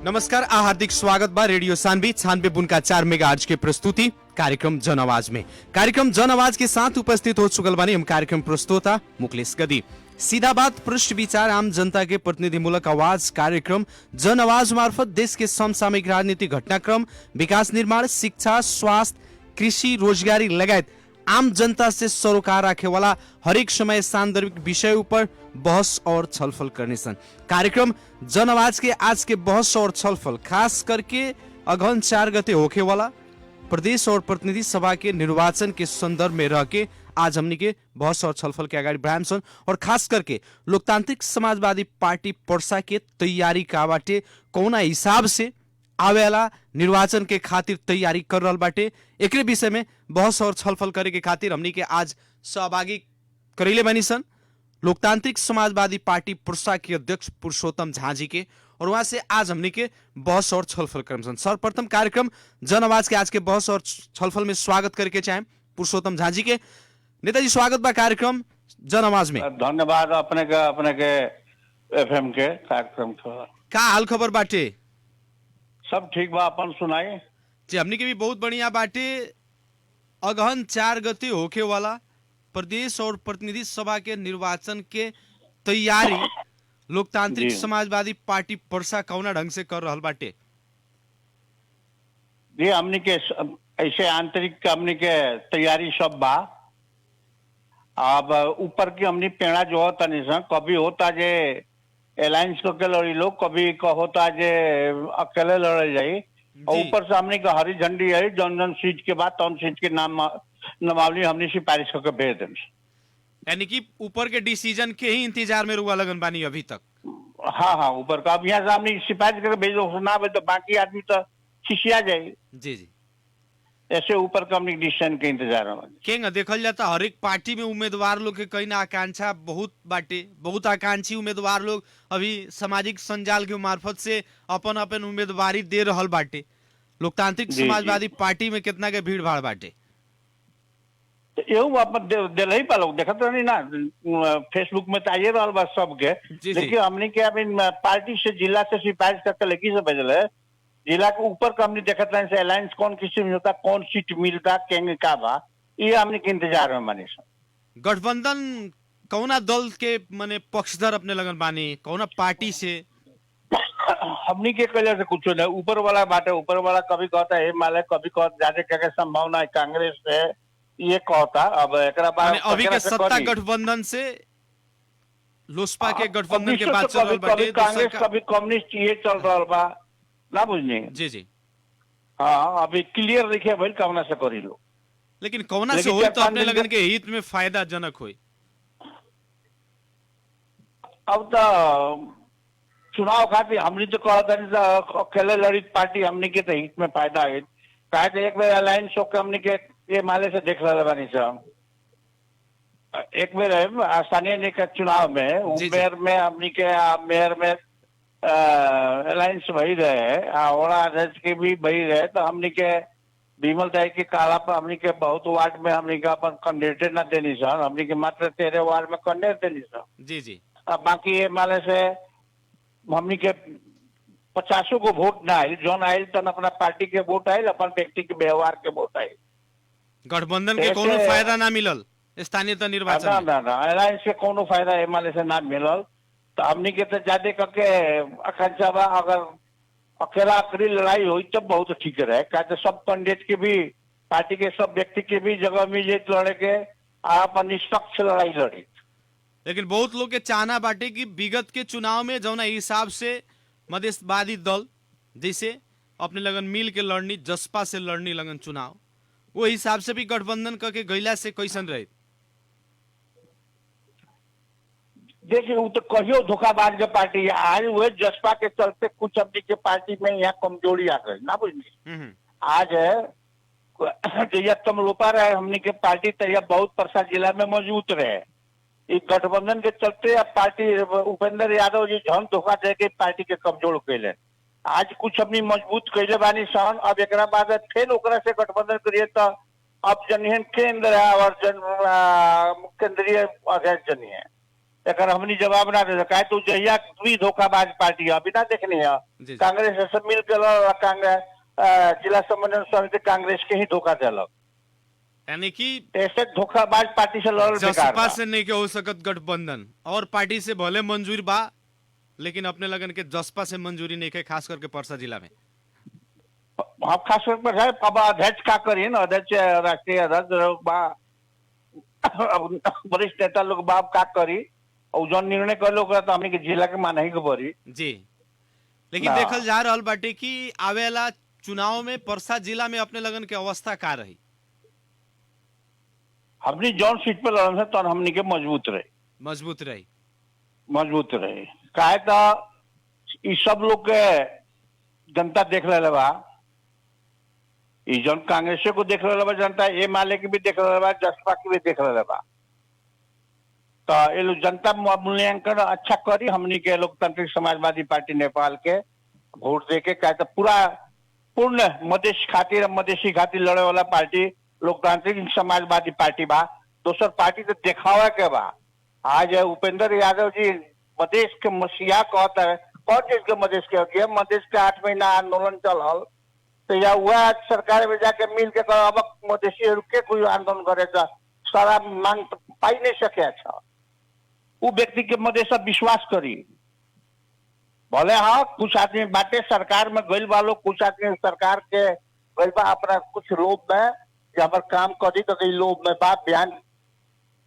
नमस्कार आ हार्दिक स्वागत बा रेडियो सानवी 96.4 मेगाहर्ट्ज के प्रस्तुति कार्यक्रम जन आवाज में। कार्यक्रम जन आवाज के साथ उपस्थित हो चुकल बानी हम कार्यक्रम प्रस्तोता मुकलेश गदी। सीधा बात, पृष्ठ विचार, आम जनता के प्रतिनिधिमूलक आवाज कार्यक्रम जन आवाज मार्फत देश के समसामयिक राजनीतिक घटनाक्रम, विकास निर्माण, शिक्षा, स्वास्थ्य, कृषि, रोजगारी लगायत आम जनता से सरोकार रखे वाला हरेक समय सांदर्भिक विषय ऊपर बहस और छलफल करने सन। कार्यक्रम जन आवाज के आज के बहस और छलफल खास करके अगहन 4 गते होखे वाला प्रदेश और प्रतिनिधि सभा के निर्वाचन के संदर्भ में रह के आज हमनी के बहस और छलफल के अगाडि बढ़ाएम सन और खास करके लोकतांत्रिक समाजवादी पार्टी पर्सा के तैयारी का बाटे कौना हिसाब से आवेला निर्वाचन के खातिर तैयारी कर रहल बाटे, एकरे विषय में बहस और छलफल करे के खातिर हमनी के आज सहभागी करैले बनी सन लोकतांत्रिक समाजवादी पार्टी पर्सा के अध्यक्ष पुरुषोत्तम झा जी के, और वहां से आज हमनी के बहस और छलफल करम सन। सर्वप्रथम कार्यक्रम जन आवाज के आज के बहस और छलफल में स्वागत करके चाहे पुरुषोत्तम झा जी के। नेताजी स्वागत बा कार्यक्रम जन आवाज में। धन्यवाद अपने के एफएम के कार्यक्रम का हाल खबर बाटे? सब ठीक बा, अपन सुनाई जी। हमनी के भी बहुत बढ़िया बाटे। अगहन 4 गते होखे वाला प्रदेश और प्रतिनिधि सभा के निर्वाचन के तैयारी लोकतांत्रिक समाजवादी पार्टी पर्सा कौना ढंग से कर रहल बाटे? जी, हमनी के ऐसे आंतरिक हमनी के तैयारी सब बा। अब ऊपर की हमनी पेड़ा जो होता नहीं, कभी होता जे अलायंस के लड़ी लोग, कभी होता जे अकेले लड़े जाई, और ऊपर से हमने का हरी झंडी है जौन जौन सीट के बाद तौन सीट के नामावली हमने सिफारिश करके भेज दें। यानी कि ऊपर के डिसीजन के ही इंतजार में रुआ लगन बानी अभी तक? हाँ, ऊपर का अब यहाँ से हमने सिफारिश करके भेज दो ना, तो बाकी आदमी तो खिसिया जाए। जी, ऐसे ऊपर का हमने डिसीजन के इंतजार में केंगा देखल जाता हर एक पार्टी में उम्मीदवार लोग के कई ना आकांक्षा बहुत बाटे, बहुत आकांक्षी उम्मीदवार लोग अभी सामाजिक संजाल के मार्फत से अपन अपन उम्मीदवारी दे रहल बाटे। लोकतांत्रिक समाजवादी पार्टी में कितना के भीड़ भाड़ बाटे? एहू अपन दिल ही पालो देखत नहीं ना, फेसबुक में तो आइए रहल बा सबके। लेकिन हमने के अभी पार्टी से जिला से सिफारिश करके लेके से भेजल है, जिला के ऊपर का हमने देखत नहीं से अलायंस कौन किसी में होता, कौन सीट मिलता, केंगे का बा, ये हमने के इंतजार में मानी सब। गठबंधन कौना दल के माने पक्षधर अपने लगन बानी, कौना पार्टी से? हमने के कलर से कुछ नहीं, ऊपर वाला बाटे, ऊपर वाला कभी कहता है हिमालय, कभी कहता जाने क्या संभावना है कांग्रेस है, ये कहता। अब एकरा बाद अभी के सत्ता गठबंधन से लोसपा के गठबंधन के बात चल रहल बाटे, कांग्रेस कभी कम्युनिस्ट ये चल रहल बा ना, बुझनी? जी। हाँ, अभी क्लियर देखिए भाई कौना से करी लो, लेकिन कौना से होई तो अपने लगन के हित में फायदा जनक होई। अब तो चुनाव खातिर हमने तो कहता अकेले लड़ित पार्टी हमने के तो हित में फायदा है। कहे एक बार अलायंस होकर हमने के ये माले से देख रहा बानी सब, एक बार स्थानीय चुनाव में मेयर में हमने के मेयर में अलायंस वही रहे, ओड़ा अध्यक्ष के भी वही रहे, तो हमने के विमल दाई के काला पर हमने के बहुत वार्ड में हमने के अपन कैंडिडेट न देनी सर, हमने के मात्र 13 वार्ड में कैंडिडेट देनी सर। जी। अब बाकी ये माले से हमने के 50 को वोट ना आये, जौन आये तन अपना पार्टी के वोट आये, अपन व्यक्ति के व्यवहार के वोट आये। गठबंधन के कोनो फायदा ना मिलल स्थानीय निर्वाचन? ना, अलायंस के कोनो फायदा ये माले से ना मिलल। तो हमने के तो ज्यादा करके आकांक्षा बा, अगर अकेला आखिरी लड़ाई हुई तब बहुत ठीक रहे, कहते सब कैंडिडेट के भी, पार्टी के सब व्यक्ति के भी जगह में ये लड़े के आप निष्पक्ष लड़ाई लड़े। लेकिन बहुत लोग के चाहना बाटे कि विगत के चुनाव में जौना हिसाब से मधेशवादी दल जैसे अपने लगन मिल के लड़नी, जसपा से लड़नी लगन चुनाव, वो हिसाब से भी गठबंधन करके गैला से कैसन रहे? देखिए वो तो कहियो धोखाबाज के पार्टी आज हुए, जसपा के चलते कुछ अपनी के पार्टी में यहाँ कमजोरी आ गई ना, बुझली? आज है तुम रोपा रहे हमने के पार्टी तैया बहुत परसा जिला में मौजूद रहे, इस गठबंधन के चलते अब पार्टी उपेंद्र यादव जी झन धोखा दे के पार्टी के कमजोर कैले, आज कुछ अपनी मजबूत कैले बानी सन। अब एक बाद फिर ओकरा से गठबंधन करिए तो अब जनिहन केंद्र है और केंद्रीय अध्यक्ष जनी है, एक हमनी जवाब ना दे काहे तो जहिया भी धोखाबाज पार्टी है अभी ना देखनी है जी। कांग्रेस से मिल के कांग्रेस जिला समन्वय समिति कांग्रेस के ही धोखा दिलक यानी कि ऐसे धोखाबाज पार्टी से लड़ल बेकार जसपा बा। से नहीं के हो सकत गठबंधन और पार्टी से भले मंजूर बा लेकिन अपने लगन के जसपा से मंजूरी नहीं के खास करके परसा जिला में। हम खास कर है अब अध्यक्ष का करिए ना अध्यक्ष राष्ट्रीय अध्यक्ष लोग बा वरिष्ठ नेता लोग बाप का करी और जो निर्णय कर लोग तो हमने के जिला के माना ही के पड़ी जी लेकिन ना। देखल जा रहल बाटे कि आवेला चुनाव में परसा जिला में अपने लगन के अवस्था का रही। हमने जौन सीट पर लड़न है तो हमने के मजबूत रही काहे तो ई सब लोग के जनता देख ले बा ई जौन कांग्रेस को देख ले बा जनता ये माले के भी देख ले बा जसपा की भी देख ले बा तो ये लोग जनता मूल्यांकन अच्छा करी हमनी के लोकतांत्रिक समाजवादी पार्टी नेपाल के वोट दे के कहे तो पूरा पूर्ण मधेश खातिर मधेशी खातिर लड़े वाला पार्टी लोकतांत्रिक समाजवादी पार्टी बा। दोसर पार्टी तो दिखावा के बा आज उपेंद्र यादव जी मधेश के मसीहा कहता है कौन चीज के मधेश के मधेश के 8 महीना आंदोलन चल तो या हुआ सरकार में जाके मिल के अब मधेशी के कोई आंदोलन करे तो सारा मांग पाई नहीं सके अच्छा वो व्यक्ति के मधेश विश्वास करी भले हाँ कुछ आदमी बाटे सरकार में गइल वालों कुछ आदमी सरकार के गइल बा अपना कुछ लोभ में कि हमारे काम करी तो कई लोभ में बात बयान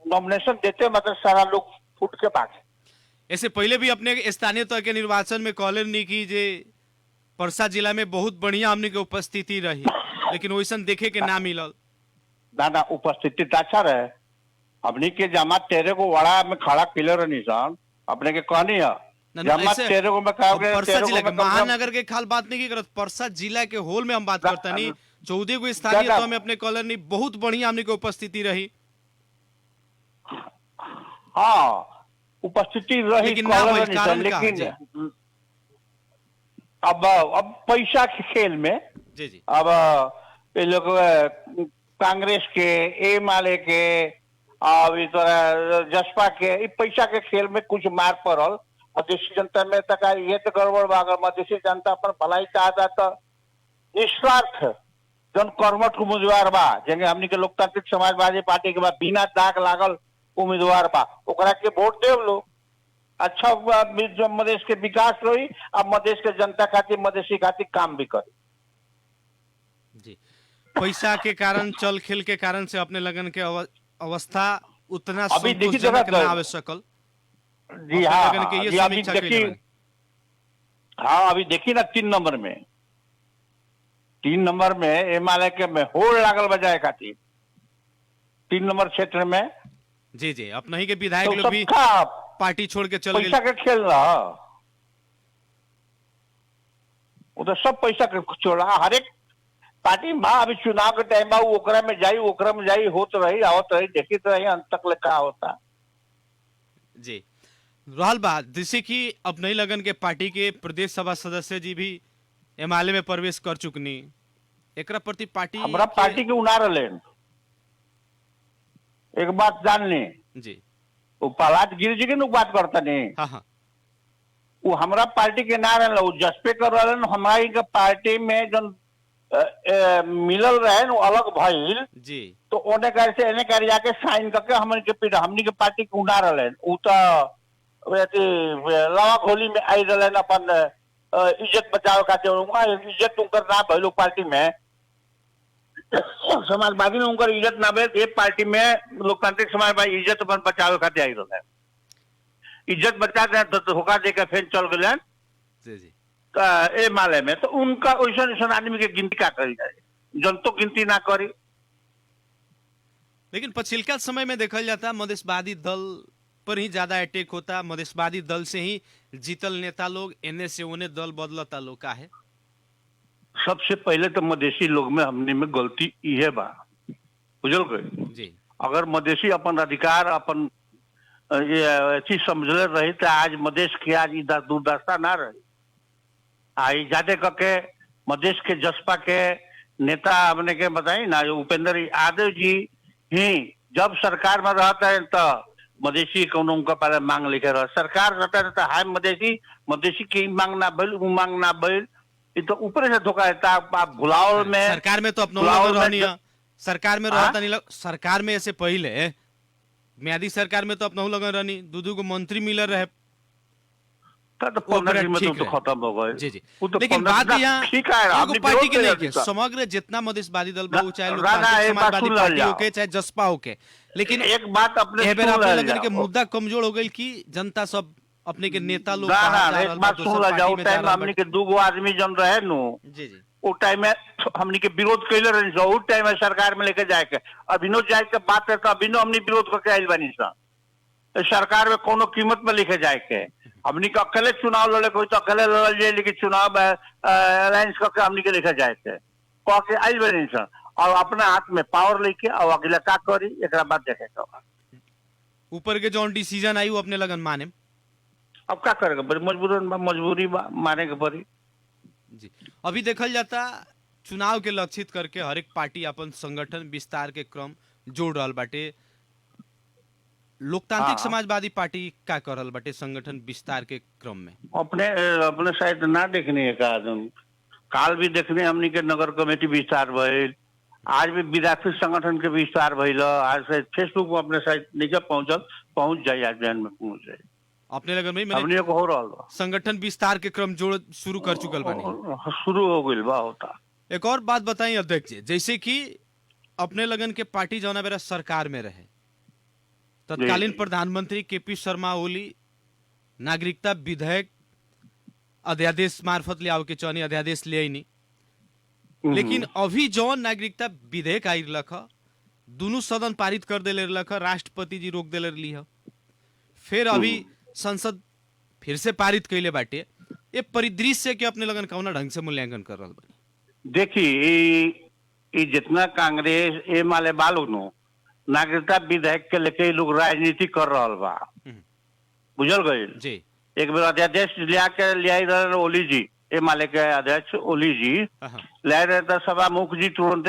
नॉमिनेशन देते मतलब सारा लोग फूट के भागे। ऐसे पहले भी अपने स्थानीय तय के निर्वाचन में कहले नहीं की जे परसा जिला में बहुत बढ़िया हमने के उपस्थिति रही लेकिन वैसा देखे के ना मिलल। ना उपस्थिति तो अच्छा रहे हमने के जमा तेरे को वड़ा में खड़ा किले रही सन अपने के कहनी है जमा तेरे को मैं परसा जिला के महानगर के खाल बात नहीं की करत परसा जिला के होल में हम बात करता नहीं 14 गो स्थानीय तय में अपने कहले नहीं बहुत बढ़िया हमने के उपस्थिति रही। हाँ उपस्थिति रही लेकिन ना भइल, कारण का है? जी। अब पैसा के खेल में जी जी अब ये लोग कांग्रेस के ए माले के अब इस तरह जसपा के पैसा के खेल में कुछ मार पड़ल मधेसी जनता में तक ये तो गड़बड़ बा अगर मधेसी जनता अपन भलाई चाहता तो निस्वार्थ जन कर्मठ उम्मीदवार बा जेंगे हमनी के लोकतांत्रिक समाजवादी पार्टी के बाद बिना दाग लागल उम्मीदवार बा ओकरा के वोट देव लो अच्छा जो मधेश के विकास रही अब मधेश के जनता खातिर मधेसी खातिर काम भी करी। जी पैसा के कारण चल खेल के कारण से अपने लगन के अवस्था उतना अभी देखिए संतोषजनक ना आवे सकल। जी हाँ लगन के ये जी अभी समीक्षा देखी कइले बानी। हाँ अभी देखी ना 3 नंबर में एमआलए के में होड़ लागल बजाय खातिर 3 नंबर क्षेत्र में जी जी अपना ही के विधायक तो लोग भी सबका पार्टी छोड़ के चल पैसा गए। के खेल रहा वो तो सब पैसा के छोड़ा हर एक पार्टी में अभी चुनाव के टाइम बा ओकरा में जाई होत रही आवत रही देखी तो रही अंत तक ले का होता। जी रहल बात जैसे कि अब नहीं लगन के पार्टी के प्रदेश सभा सदस्य जी भी एमआलए में प्रवेश कर चुकनी एकरा प्रति पार्टी हमरा पार्टी के उनार लेन एक बात जान ली जी वो प्रहलाद गिरी जी के नु बात करता नहीं हाँ हाँ वो हमरा पार्टी के ना रहल वो जसपे कर रहलन हमारा के पार्टी में जो मिलल रहे न अलग भइल जी तो ओने कर से एने कर जाके साइन करके हमनी के पार्टी के उना रहलन उ तो लवा खोली में आई रहलन अपन इज्जत बचाव खातिर वहां इज्जत उनकर ना भइलो पार्टी में समाजवादी में उनकर इज्जत ना भइल एक पार्टी में लोकतांत्रिक समाजवादी इज्जत अपन बचाव खातिर आई रहलन इज्जत बचा दे तो धोखा देकर फिर चल गए जी जी ए माले में तो उनका वैसा आदमी के गिनती का करी जाए जन तो गिनती ना करी। लेकिन पछिलका समय में देखल जाता मधेशवादी दल पर ही ज्यादा अटैक होता मधेशवादी दल से ही जीतल नेता लोग एने से उन्हें दल बदलता लोग का है। सबसे पहले तो मधेसी लोग में हमने में गलती ये बा बुझल गए जी अगर मधेसी अपन अधिकार अपन ये चीज समझले रही तो आज मधेश के आज दुर्दशा ना रही आई जाते करके मधेश के जसपा के नेता हमने के बताई ना जो उपेंद्र यादव जी ही जब सरकार में रहते हैं तो मधेसी कोनो उनका पहले मांग लेके रह सरकार रहता हाय मधेसी की मांग ना भइल उ मांग ना भइल ये तो ऊपर से धोखा देता आप भुलावल में सरकार में तो अपना भुलावल लोग में रहनी है सरकार में रहता नहीं सरकार में ऐसे पहले म्यादी सरकार में तो अपना लोग रहनी दू को मंत्री मिलर रहे तो वो 15 दिन में ठीक तो रहे। खत्म हो गए जी जी वो तो लेकिन 15 बात दिन यहाँ ठीक है एगो आपने पार्टी के विरोध नहीं किया के था। समग्र जितना मधेशवादी दल बा चाहे राणा, लोकतांत्रिक एक बात समाजवादी सुन पार्टी जाओ। होके चाहे जसपा होके लेकिन एक बात अपने एह बेर सुन अपने ले लगन के जाओ। मुद्दा कमजोर हो गई कि जनता सब अपने के नेता लोग ना बाहर जा एक रहल बा, बात दोसर सुन ला पार्टी जाओ में जा टाइम रहल हमनी बा। के दूगो आदमी जन रहे नु जी जी वो टाइम में हमनी के विरोध कैले रही सो उस टाइम में सरकार में लेके जाए के अभिनो जाए के बात है तो अभिनो हमनी विरोध करके आइल बानी सा सरकार में कोनो कीमत में लेके जाए के हमनी के अकेले चुनाव लड़े कोई तो अकेले लड़ल जाए लेकिन चुनाव अलायंस करके हमनी के लेके जाए के कह के आइल बानी सा और अपना हाथ में पावर लेके और अगला का करी एकरा बाद देखे के बा। ऊपर के जो डिसीजन आई वो अपने लगन माने अब क्या करेगा बड़ी मजबूरी बा माने के पड़ी। जी अभी देखल जाता चुनाव के लक्षित करके हर एक पार्टी अपन संगठन विस्तार के क्रम जोड़ रहल बाटे लोकतांत्रिक हाँ। समाजवादी पार्टी का कर रहल बाटे संगठन विस्तार के क्रम में अपने अपने शायद ना देखने है का काल भी देखने हमनी के नगर कमेटी विस्तार भइल आज भी विद्यार्थी संगठन के विस्तार भइल आज से फेसबुक में अपने शायद नीचे पहुंच जाए आज बयान में पहुंच जाए अपने लगन में मैंने हमनी को हो रहल बा संगठन विस्तार के क्रम जोड़ शुरू कर चुकल बानी शुरू हो गइल बा होता। एक और बात बताएं अध्यक्ष जी जैसे कि अपने लगन के पार्टी जौना बेरा सरकार में रहे तत्कालीन जी। प्रधानमंत्री केपी शर्मा ओली नागरिकता विधेयक अध्यादेश मार्फत ले आओ के चौनी अध्यादेश ले आई लेकिन अभी जौन नागरिकता विधेयक आई रख दोनों सदन पारित कर देले रख राष्ट्रपति जी रोक देले रही फिर अभी संसद फिर से पारित कैले बाटे ये परिदृश्य के अपने लगन कौना ढंग से मूल्यांकन कर रहा बानी देखिए जितना कांग्रेस ए माले बालू नो नागरिकता विधेयक के लेके लोग राजनीति कर रहा बा बुझल गए जी एक बार अध्यादेश लिया ओली जी ए माले के अध्यक्ष ओली जी हाँ। ले रहे तो सभा मुख जी तुरंत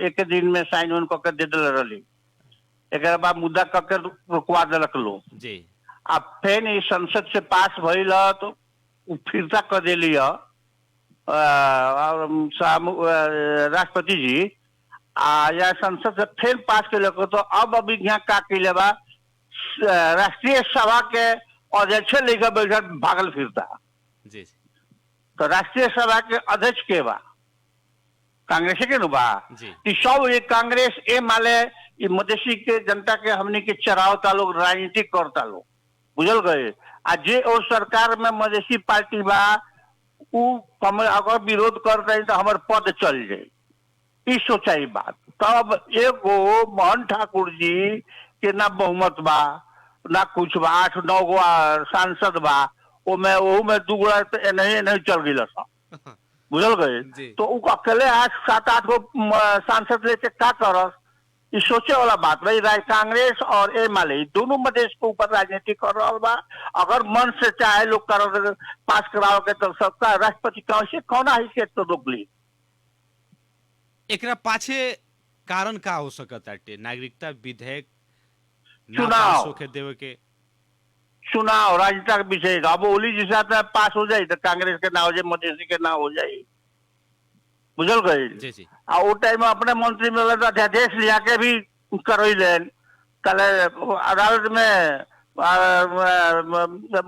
एक दिन में साइन उन करके दे दिल रही एक बाद मुद्दा करके रुकवा दिलक लो जी अब फिर इस संसद से पास भइल तो फिरता कर दिली राष्ट्रपति जी या संसद से फिर पास के लोग तो अब अभी यहाँ का कैले बा राष्ट्रीय सभा के अध्यक्ष लेकर बैठा भागल फिरता जी तो राष्ट्रीय सभा के अध्यक्ष के बा कांग्रेस के नु बा जी। ई सब ये कांग्रेस ए माले ये मधेसी के जनता के हमने के चरावता लोग राजनीति करता लोग बुझल गए आ जे और सरकार में मधेसी पार्टी बा उ अगर विरोध करते तो हमारे पद चल जाए ई सोचाई बात तब एगो मोहन ठाकुर जी के ना बहुमत बा ना कुछ बा 8-9 गो सांसद बा वो में दुगुड़ा नहीं चल गई बुझल जी। गए तो उ अकेले आज 7-8 गो सांसद लेके का करस ये सोचे वाला बात भाई कांग्रेस और ए माले दोनों मधेश के ऊपर राजनीति कर रहा बा अगर मन से चाहे लोग कर पास कराओ के तो सबका राष्ट्रपति कैसे कौन हैसियत तो रोक ली एकरा पाछे कारण का हो सकता है नागरिकता विधेयक ना चुनाव। पास होके देवे के चुनाव राजनीति का विषय अब ओली जी साथ पास हो जाए तो कांग्रेस के ना हो जाए मधेसी के ना हो जाए बुझल गए जी जी आ वो टाइम में अपने मंत्री में अध्यादेश लिया के भी करई लेन कल अदालत में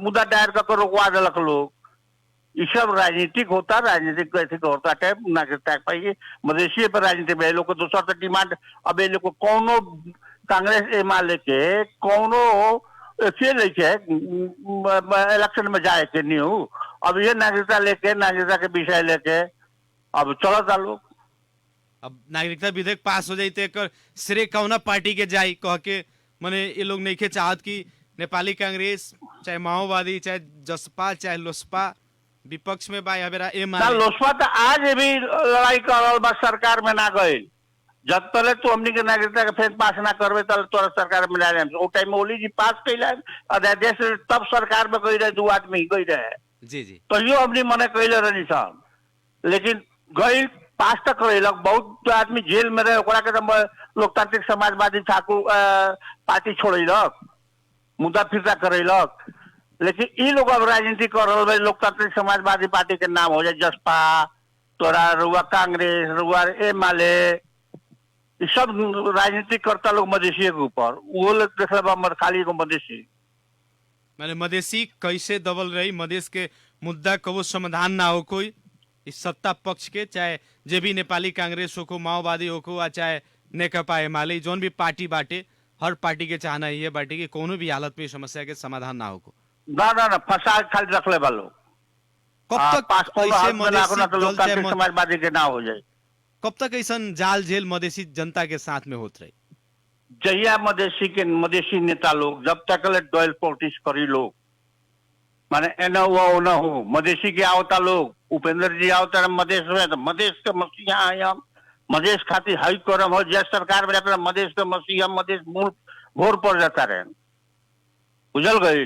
मुद्दा दायर करके रोकवा दिलक लोग ये सब राजनीतिक होता राजनीतिक कैसे होता है नागरिकता पाइए मधेसी पर राजनीति में लोग को दूसरा तो डिमांड अब ये लोग को कौनो कांग्रेस ए मान लेके कौनो से लेके इलेक्शन में जाए के न्यू अब ये नागरिकता के विषय लेके अब चलो लोग अब नागरिकता विधेयक पास हो जाए तो एकर श्रेय कौना पार्टी के जाई कह के मने ये लोग नहीं के चाहत कि नेपाली कांग्रेस चाहे माओवादी चाहे जसपा चाहे लोसपा विपक्ष में बा या बेरा ए माने लोसपा तो आज भी लड़ाई कर रहा बा सरकार में ना गए जब तले तो हमनी के नागरिकता के फिर पास ना करबे तले तोरा सरकार में लाए ओ टाइम में ओली जी पास कैला अध्यादेश तब सरकार में गई रहे 2 आदमी गई रहे जी जी तो यो हमनी मने कैले रहनी साहब लेकिन गई पास तक रही बहुत आदमी जेल में रहे ओकरा के लोकतांत्रिक समाजवादी ठाकुर पार्टी छोड़ी मुद्दा फिरता करेलक। लेकिन ई लोग अब राजनीति कर रहे भाई, लोकतांत्रिक समाजवादी पार्टी के नाम हो जाए जसपा, तोरा रुआ कांग्रेस, रुआ एमाले, ये सब राजनीति करता लोग मधेसी के ऊपर, वो लोग देख खाली एगो मधेसी। मैंने मधेसी कैसे दबल रही, मधेश के मुद्दा कबो समाधान ना हो कोई इस सत्ता पक्ष के, चाहे जे भी नेपाली कांग्रेस हो, माओवादी हो, या चाहे नेकपा एमाले, जोन भी पार्टी बाटे, हर पार्टी के चाहना ये बाटे कि कोनो भी हालत में समस्या के समाधान ना हो को। ना फंसा खाली रख ले वालो। कब तक ऐसे मधेसी दल चाहे समाजवादी के ना हो जाए, कब तक ऐसा जाल झेल मधेसी जनता के साथ में होत रही? जहिया मधेसी नेता लोग जब तक डॉयल पॉलिटिक्स करी लोग, माने एना हुआ न हो, मधेसी के आवता लोग, उपेंद्र जी आवता मधेश में, तो मधेश के मसीहा है हम, मधेश खातिर हाई करम हो, जय सरकार में जाता मधेश के मसीहा, मधेश मूल भोर पड़ जाता रहे, बुझल गई।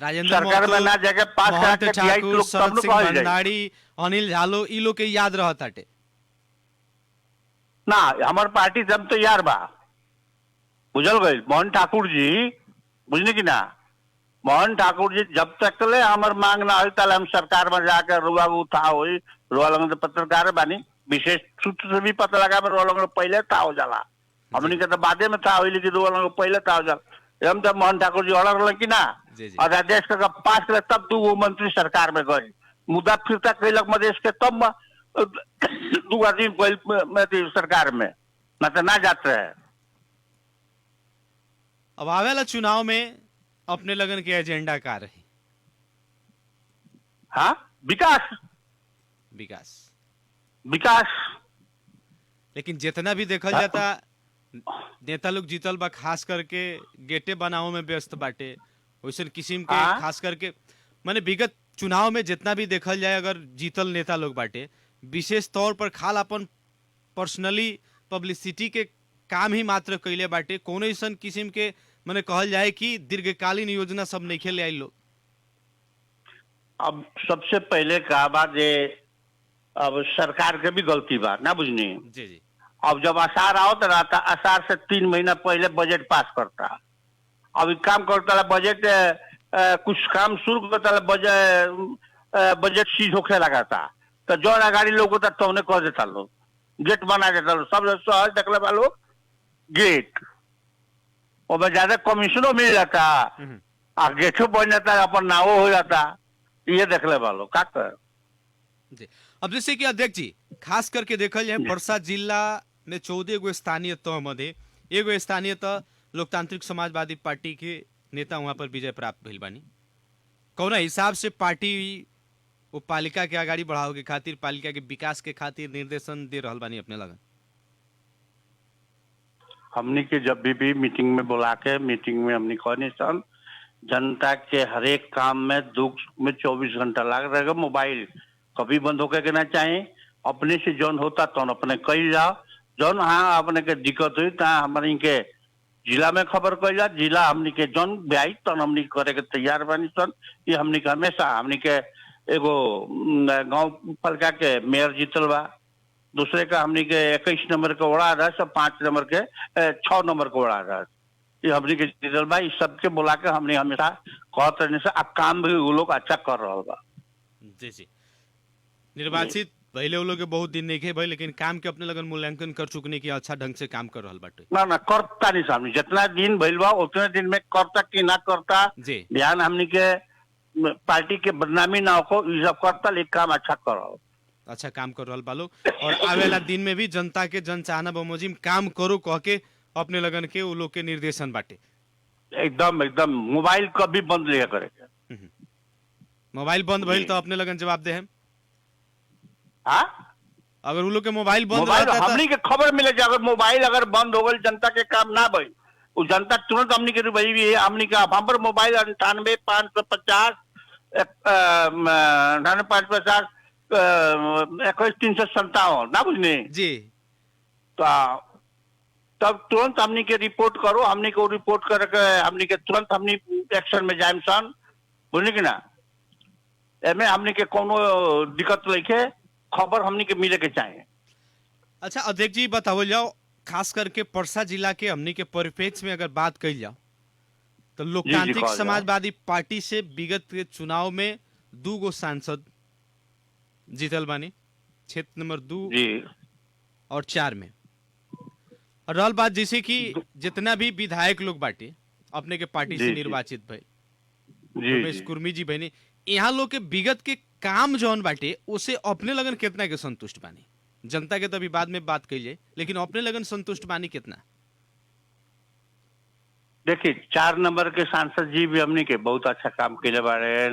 सरकार में ना जाके पास करा के ठाकुर, शरद सिंह भंडारी, अनिल झालो, ई लोग के याद रहता टे ना, हमार पार्टी जब तो यार बा, बुझल गई। मोहन ठाकुर जी, बुझने की ना, मोहन ठाकुर जी जब तक ले हमार मांग ना हुई तले हम सरकार में जाकर रुआ उठा हुई, रुआ लगे पत्रकार बानी, विशेष सूत्र से भी पता लगा रुआ लगे पहले था हो जाला, हमने के तो बादे में था हुई, लेकिन रुआ लगे पहले था हो जाला। हम जब मोहन ठाकुर जी ऑर्डर लगे ना, और आदेश का पास करे तब दू वो मंत्री सरकार में गए, मुद्दा फिरता कैलक मधेश के, तब दू आदमी सरकार में न तो ना जाते है। अब आवेला चुनाव में अपने लगन के एजेंडा का रही? हाँ, विकास विकास विकास। लेकिन जितना भी देखल जाता नेता लोग जीतल बा, खास करके गेटे बनाओ में व्यस्त बाटे, वैसे किस्म के खास करके माने विगत चुनाव में जितना भी देखल जाए, अगर जीतल नेता लोग बाटे विशेष तौर पर खाल अपन पर्सनली पब्लिसिटी के काम ही मात्र कैले बाटे, कोनो ऐसा किस्म के मैंने कहल जाए कि दीर्घकालीन योजना सब नहीं खेले आई लोग। अब सबसे पहले कहा बात ये, अब सरकार के भी गलती बा ना, बुझनी जी जी। अब जब आसार आओ तो रहता, आसार से 3 महीना पहले बजट पास करता, अब काम करता बजट कुछ काम शुरू करता बजट सीज होके लगाता, तो जो गाड़ी लोग होता तो उन्हें कह देता लोग, गेट बना देता लोग, सब शहर देखले वालों गेट, और ज्यादा कमीशनों मिल जाता, गेटो बन जाता, अपन नावो हो जाता, ये देखले वालों का कर। जी, अब जैसे कि अध्यक्ष जी खास करके देखल जाए बरसा जिला में 14 गो स्थानीय तह मध्य एगो स्थानीय तह लोकतांत्रिक समाजवादी पार्टी के नेता वहां पर विजय प्राप्त भइल बानी, कौन हिसाब से पार्टी वो पालिका के आगाड़ी बढ़ाओ के खातिर, पालिका के विकास के खातिर निर्देशन दे रहल बानी अपने लगन? हमनी के जब भी मीटिंग में बुला के, मीटिंग में हमनी कहनी सन जनता के हर एक काम में दुख में 24 घंटा लग रहेगा, मोबाइल कभी बंद होके के ना चाहिए, अपने से जौन होता तो अपने कही जाओ, जौन हाँ अपने के दिक्कत हुई तो हमारे के जिला में खबर कही जा, जिला हमनी के जौन ब्याई तो हमनी करे के तैयार बानी सन। ये हमनी के हमेशा हमनी के एगो गांव पालिका के मेयर जीतल बा, दूसरे का हमनी के 21 नंबर के वड़ा अध्यक्ष, 5 नंबर के 6 नंबर के वड़ा अध्यक्ष, ये हमनी के जीतल बा। इस सबके बुला के हमने हमेशा कहत रहने से अब काम भी वो लोग अच्छा कर रहा बा। जी जी, निर्वाचित पहले वो लोग के बहुत दिन नहीं थे भाई, लेकिन काम के अपने लगन मूल्यांकन कर चुकने की अच्छा ढंग से काम कर रहा बाटे। ना करता नहीं सामने, जितना दिन भइल बा उतने दिन में करता कि ना करता, ध्यान हमनी के पार्टी के बदनामी ना हो, ये सब करता, लेकिन काम अच्छा कर रहा, अच्छा काम कर रहा बालो, और आवेला दिन में भी जनता के जन चाहना बमोजिम काम करो कह के अपने लगन के वो लोग के निर्देशन बाटे। एकदम एकदम मोबाइल कभी बंद नहीं करेगा, मोबाइल बंद भइल तो अपने लगन जवाब दे हम। हाँ, अगर वो लोग के मोबाइल बंद रहता हमनी के खबर मिले, अगर मोबाइल अगर बंद हो गई, जनता के काम ना भइल, वो जनता तुरंत हमनी के भाई भी है, हमनी का पर मोबाइल 98 550 550 21 357 ना बुझने जी, तो तब तुरंत हमनी के रिपोर्ट करो, हमनी को रिपोर्ट करके हमनी के तुरंत हमनी एक्शन में जाए सन, बुझने की ना, एमे हमनी के कोनो दिक्कत लेके खबर हमनी के मिले के चाहिए। अच्छा अध्यक्ष जी बताओ जाओ, खास करके परसा जिला के हमनी के परिप्रेक्ष्य में अगर बात कही जाओ तो लोकतांत्रिक कहल जाओ। समाजवादी पार्टी से विगत के चुनाव में 2 गो सांसद जीतल बानी, क्षेत्र नंबर 2 जी और 4 में। और रहल बात जैसे कि जितना भी विधायक लोग बाटे अपने के पार्टी जी से जी निर्वाचित भई, जी रमेश जी कुर्मी जी बने, यहाँ लोग के विगत के काम जौन बाटे उसे अपने लगन कितना के संतुष्ट बानी? जनता के तो अभी बाद में बात कही जाए, लेकिन अपने लगन संतुष्ट बानी कितना? देखिए 4 नंबर के सांसद जी भी हमने के बहुत अच्छा काम कैले बारे।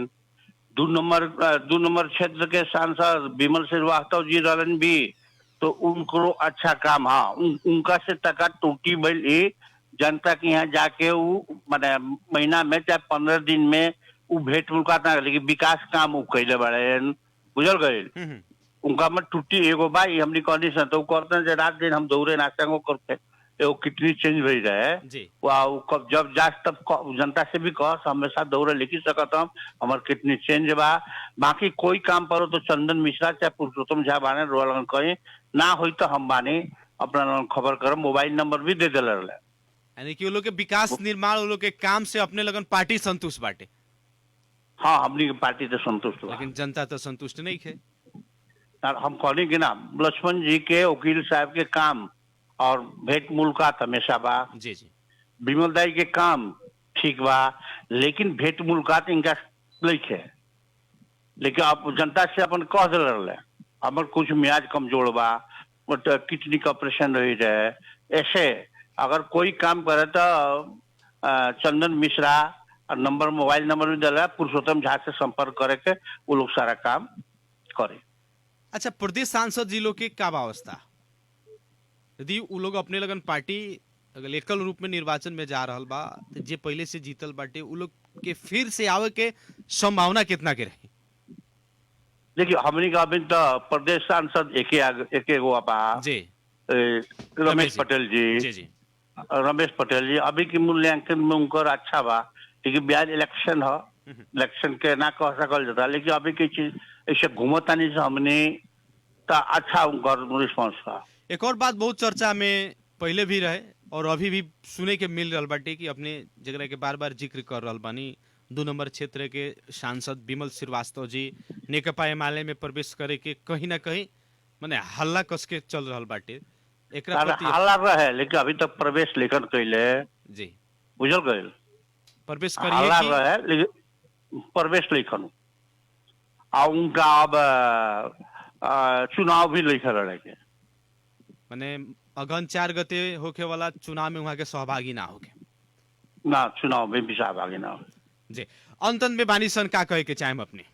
2 नंबर क्षेत्र के सांसद विमल श्रीवास्तव जी रहलन भी, तो उनको अच्छा काम, हाँ उनका से टका टूटी भइल ई जनता के यहाँ जाके उ माने महीना में चाहे 15 दिन में उ भेंट मुलाकात ना, लेकिन विकास काम उ कैले बारे, बुझल गए। उनका में टूटी एगो बा, ई हमनी कहनी सन तो उ कहते हैं जे रात दिन हम दौड़े नाश्ता करते एगो किडनी चेंज भई रहे। जी वाह कब जब जास तब जनता से भी कह हमेशा दौड़े लिखी सकत हम हमार किडनी चेंज बा। बाकी कोई काम पर हो तो चंदन मिश्रा चाहे पुरुषोत्तम झा बाने रोलन कहीं ना होई तो हम बानी अपना लोगन खबर करब, मोबाइल नंबर भी दे दिले रहे। यानी कि वो लोग के विकास निर्माण, वो लोग के काम से अपने लगन पार्टी संतुष्ट बाटे, हाँ हमनी के पार्टी से संतुष्ट बा। लेकिन जनता तो संतुष्ट नहीं है। और हम कहनी कि ना लक्ष्मण जी के वकील साहब के काम और भेंट मुलाकात हमेशा बा। जी जी विमल दाई के काम ठीक बा, लेकिन भेंट मुलाकात इनका नहीं है। लेकिन आप जनता से अपन कह दिल रहे हमर कुछ मियाज कमजोर बा, बट किडनी का ऑपरेशन रही रहे। ऐसे अगर कोई काम करे तो चंदन मिश्रा और नंबर मोबाइल नंबर भी दिला, पुरुषोत्तम झा से संपर्क करे के वो लोग सारा काम करे। अच्छा, प्रदेश सांसद जी लोग के का अवस्था? यदि उ लोग अपने लगन पार्टी अगर एकल रूप में निर्वाचन में जा रहल बा तो जे पहले से जीतल बाटे उ लोग के फिर से आवे के संभावना कितना के रही? देखिए हमनी का अभी तो प्रदेश सांसद एके गो बा जी रमेश पटेल जी। जी जी रमेश पटेल जी अभी के मूल्यांकन में उनकर अच्छा बा, लेकिन ब्याज इलेक्शन है, इलेक्शन के ना कह सकल जाता, लेकिन अभी की चीज ऐसे घूमतानी से हमने तो अच्छा उनकर रिस्पॉन्स था। एक और बात बहुत चर्चा में पहले भी रहे और अभी भी सुने के मिल रहा बाटे कि अपने जगह के बार बार जिक्र कर रहा बानी, 2 नंबर क्षेत्र के सांसद विमल श्रीवास्तव जी नेकपा एमाले में प्रवेश करे के कहीं ना कहीं माने हल्ला कस के चल रहा बाटे। एकरा प्रति हल्ला रहे लेकिन अभी तक प्रवेश लेखन कैले जी बुझल गए, प्रवेश हल्ला करिए कि रहे लेकिन प्रवेश लेखन और उनका अब चुनाव भी लेखन रहे के माने अगन 4 गते होके वाला चुनाव में वहां के सहभागी ना होके ना, चुनाव में भी सहभागी ना हो। जी। अंतन में बानी सन का कहे के चाहे अपने?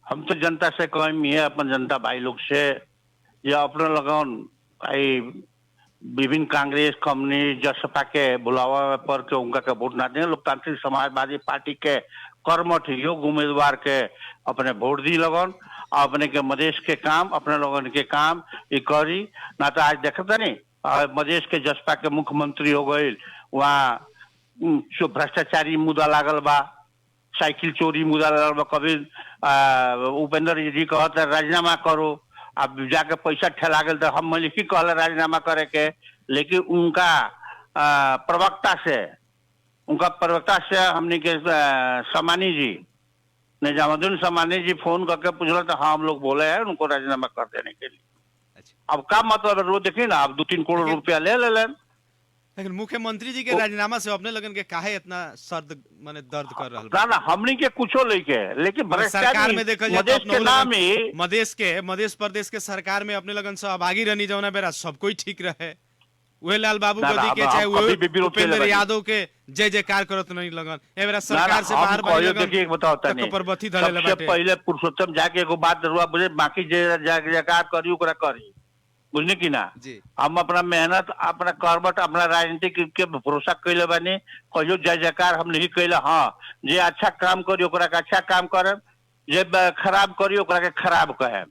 हम तो जनता से कहें ये अपन जनता भाई लोग से या अपने लगन आई विभिन्न कांग्रेस कम्युनिस्ट जसपा के बुलावा पर के उनका के वोट ना दें, लोकतांत्रिक समाजवादी पार्टी के कर्मठ योग्य उम्मीदवार के अपने वोट दी लगन, अपने के मधेश के काम अपने लोगन के काम ये करी ना। तो आज देखता नहीं मधेश के जसपा के मुख्यमंत्री हो गए, वहाँ भ्रष्टाचारी मुद्दा लागल बा, साइकिल चोरी मुद्दा लागल बा। कभी उपेंद्र जी कहते राजीनामा करो, अब जाके पैसा ठेला गए तो हम लिखी कहले राजीनामा करे के, लेकिन उनका प्रवक्ता से हमने के समानी जी निजामुद्दीन समानी जी फोन करके पूछला तो हाँ हम लोग बोले हैं उनको राजीनामा कर देने के लिए। अच्छा। अब का मतलब है, वो देखिए ना अब 2-3 करोड़ रुपया ले लें। लेकिन मुख्यमंत्री जी के राजीनामा से अपने लगन के काहे इतना सर्द माने दर्द कर रहा ना ना हमनी के कुछो लेके, लेकिन सरकार में देखल जाए तो मधेश के नाम ही मध्य प्रदेश के सरकार में अपने लगन सहभागी रहनी जौना बेरा सब कोई ठीक रहे, वह लाल बाबू गदी के चाहे वो उपेंद्र यादव के जय जयकार करत नहीं लगन ए बेरा सरकार से बाहर बाहर देखिए बताओ तनी परबथी धले सबसे पहले पुरुषोत्तम जाके एगो बात जरूर बुझे, बाकी जे जयकार करी ओकरा करी, बुझने की ना जी। हम अपना मेहनत अपना करबट अपना राजनीतिक के भरोसा कैले बानी, कहियो जय जयकार हम नहीं कैले। हाँ जे अच्छा काम करी ओकरा के अच्छा काम करे, जे खराब करी ओकरा के खराब कहे।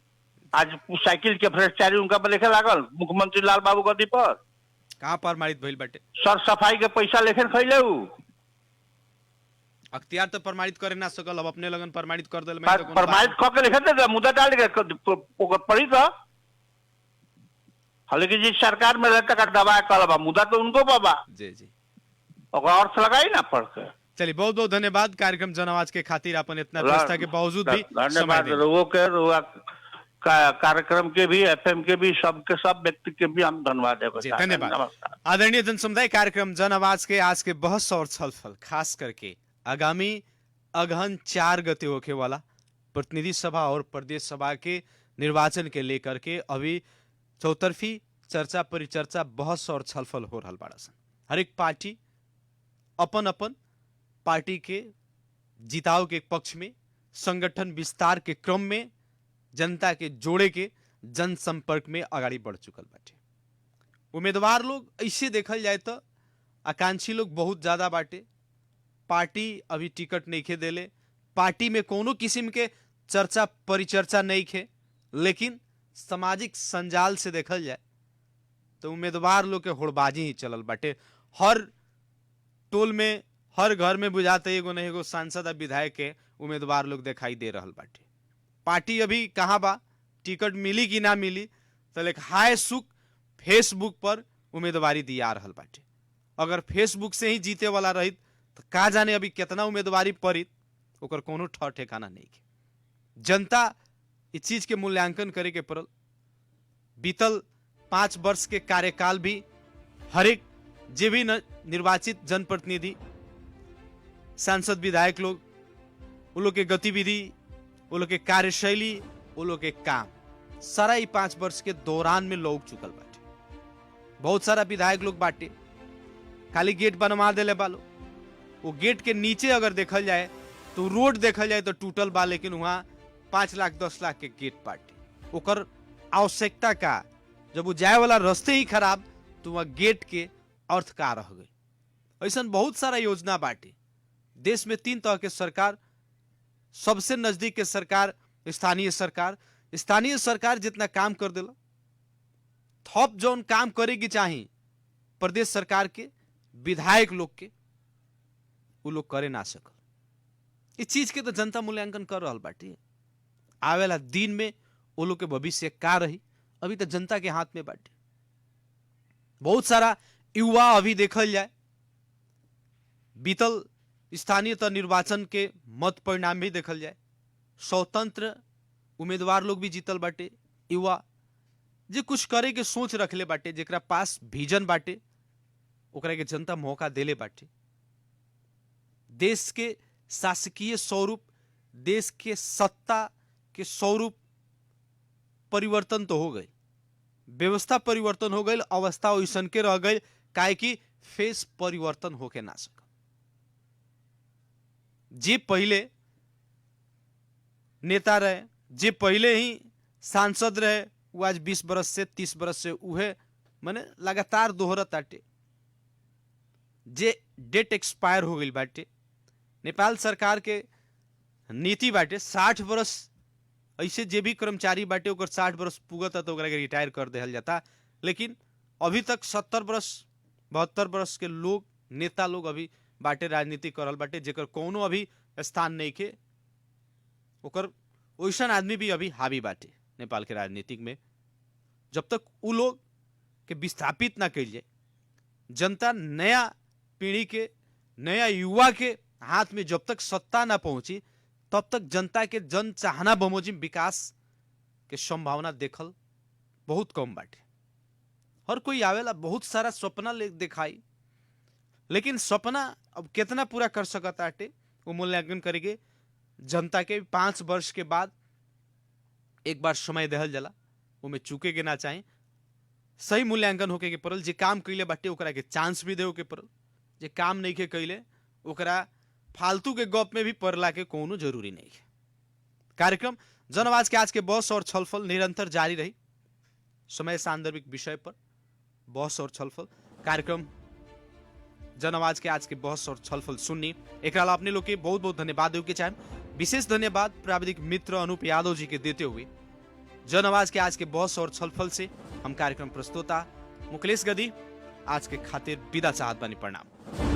आज साइकिल के भ्रष्टाचारी उनका पर लिखे लागल मुख्यमंत्री लाल बाबू गद्दी पर कहाँ प्रमाणित भइल बाटे? सर सफाई के पैसा लेखन खैले उ अख्तियार तो प्रमाणित करे ना सकल, अब अपने लगन प्रमाणित कर देल। प्रमाणित क के लिखे दे मुद्दा डाल के ओकर पड़ी तो हालांकि जिस सरकार में रहता का दबाव कल बा मुद्दा तो उनको बाबा जी जी ओकरा अर्थ लगाई ना पढ़ के। चलिए बहुत बहुत धन्यवाद कार्यक्रम जन आवाज के खातिर अपन इतना व्यवस्था के बावजूद भी समय धन्यवाद देने। लोगों के, कार्यक्रम के भी, एफएम के भी, सबके सब व्यक्ति के भी हम धन्यवाद देना जी चाहते हैं। धन्यवाद। नमस्कार। आदरणीय जन समुदाय कार्यक्रम जन आवाज के आज के बहस और छलफल खास करके आगामी अगहन 4 गते होके वाला प्रतिनिधि सभा और प्रदेश सभा के निर्वाचन के लेकर के अभी चौतरफी चर्चा परिचर्चा बहस और छलफल हो रहा बाड़ा सन। हर एक पार्टी अपन अपन पार्टी के जिताव के पक्ष में संगठन विस्तार के क्रम में जनता के जोड़े के जनसंपर्क में आगाड़ी बढ़ चुकल बाटे। उम्मीदवार लोग ऐसे देखल जाए तो आकांक्षी लोग बहुत ज्यादा बाटे। पार्टी अभी टिकट नहीं खे देले, पार्टी में कोनो किस्म के चर्चा परिचर्चा नहीं खे, लेकिन सामाजिक संजाल से देखल जाए तो उम्मीदवार लोग के होड़बाजी ही चलल बाटे। हर टोल में हर घर में बुझाते एगो न एगो सांसद आ विधायक के उम्मीदवार लोग दिखाई दे रहल बाटे। पार्टी अभी कहाँ बा, टिकट मिली कि ना मिली, तो लेक हाय सुख फेसबुक पर उम्मीदवारी दिया रहल बाटे। अगर फेसबुक से ही जीते वाला रही तो का जाने अभी कितना उम्मीदवारी पड़ी, ओकर कोनो ठर ठिकाना नहीं के। जनता इस चीज के मूल्यांकन करे के पड़ल। बीतल 5 वर्ष के कार्यकाल भी हरेक जे भी निर्वाचित जनप्रतिनिधि सांसद विधायक लोग, वो लोग के गतिविधि, वो लोग के कार्यशैली, वो लोग के काम सारा ही 5 वर्ष के दौरान में लोग चुकल बाटे। बहुत सारा विधायक लोग बाटे खाली गेट बनवा देले बालो। वो गेट के नीचे अगर देखल जाए तो रोड देखल जाए तो टूटल बा, लेकिन वहां 5 लाख 10 लाख के गेट बाटे। ओकर आवश्यकता का, जब वो जाए वाला रास्ते ही खराब तो वहां गेट के अर्थ का रह गई। ऐसा बहुत सारा योजना बाटे। देश में 3 तरह के सरकार, सबसे नजदीक के सरकार स्थानीय सरकार। स्थानीय सरकार जितना काम कर दिला, थप जौन काम करेगी चाहिए प्रदेश सरकार के विधायक लोग के, वो लोग करे ना सकल। इस चीज के तो जनता मूल्यांकन कर रहा बाटे। आवेला दिन में वो लोग के भविष्य का रही अभी तो जनता के हाथ में बाटे। बहुत सारा युवा अभी देखल जाए, बीतल स्थानीय तो निर्वाचन के मत परिणाम भी देखल जाए, स्वतंत्र उम्मीदवार लोग भी जीतल बाटे। युवा जे कुछ करे के सोच रखले बाटे, जेकरा पास विजन बाटे, ओकरा के जनता मौका देले बाटे। देश के शासकीय स्वरूप, देश के सत्ता के स्वरूप परिवर्तन तो हो गई, व्यवस्था परिवर्तन हो गई, अवस्था वैसन के रह गई, काहे कि फेस परिवर्तन होके ना सका। जे पहले नेता रहे, जे पहले ही सांसद रहे, वो आज 20 बरस से 30 बरस से उहे माने लगातार दोहरत आटे। जे डेट एक्सपायर हो गई बाटे। नेपाल सरकार के नीति बाटे 60 बरस, ऐसे जे भी कर्मचारी बाटे ओकर 60 बरस पुगत तो ओकरा के रिटायर कर देहल जाता। लेकिन अभी तक 70 बरस 72 बरस के लोग, नेता लोग अभी बाटे, राजनीति करल बाटे, जेकर कोनो अभी स्थान नहीं के। ओकर वैसन आदमी भी अभी हावी बाटे नेपाल के राजनीतिक में। जब तक उ लोग के विस्थापित ना कइल जाए, जनता नया पीढ़ी के, नया युवा के हाथ में जब तक सत्ता ना पहुंची, तब तक जनता के जन चाहना बमोजिम विकास के संभावना देखल बहुत कम बाटे। हर कोई आवेला बहुत सारा सपना ले दिखाई, लेकिन सपना अब कितना पूरा कर सकता आटे वो मूल्यांकन करेंगे जनता के। 5 वर्ष के बाद एक बार समय देहल जाला, वो में चूके के ना चाहे, सही मूल्यांकन होके के पड़ल। जे काम कैले बाटे ओकरा के चांस भी देवे के पड़ल, जे काम नहीं के कैले ओकरा फालतू के गप में भी पड़ला के कोनो जरूरी नहीं है। कार्यक्रम जन आवाज के आज के बहस और छलफल निरंतर जारी रही। समय सांदर्भिक विषय पर बहस और छलफल कार्यक्रम जन आवाज के आज के बहस और छलफल सुननी। एक अपने लोग के बहुत बहुत धन्यवाद देव के चाहे। विशेष धन्यवाद प्राविधिक मित्र अनूप यादव जी के देते हुए जन आवाज के आज के बहस और छलफल से हम कार्यक्रम प्रस्तोता मुकलेश गदी आज के खातिर विदा चाहत बानी। प्रणाम।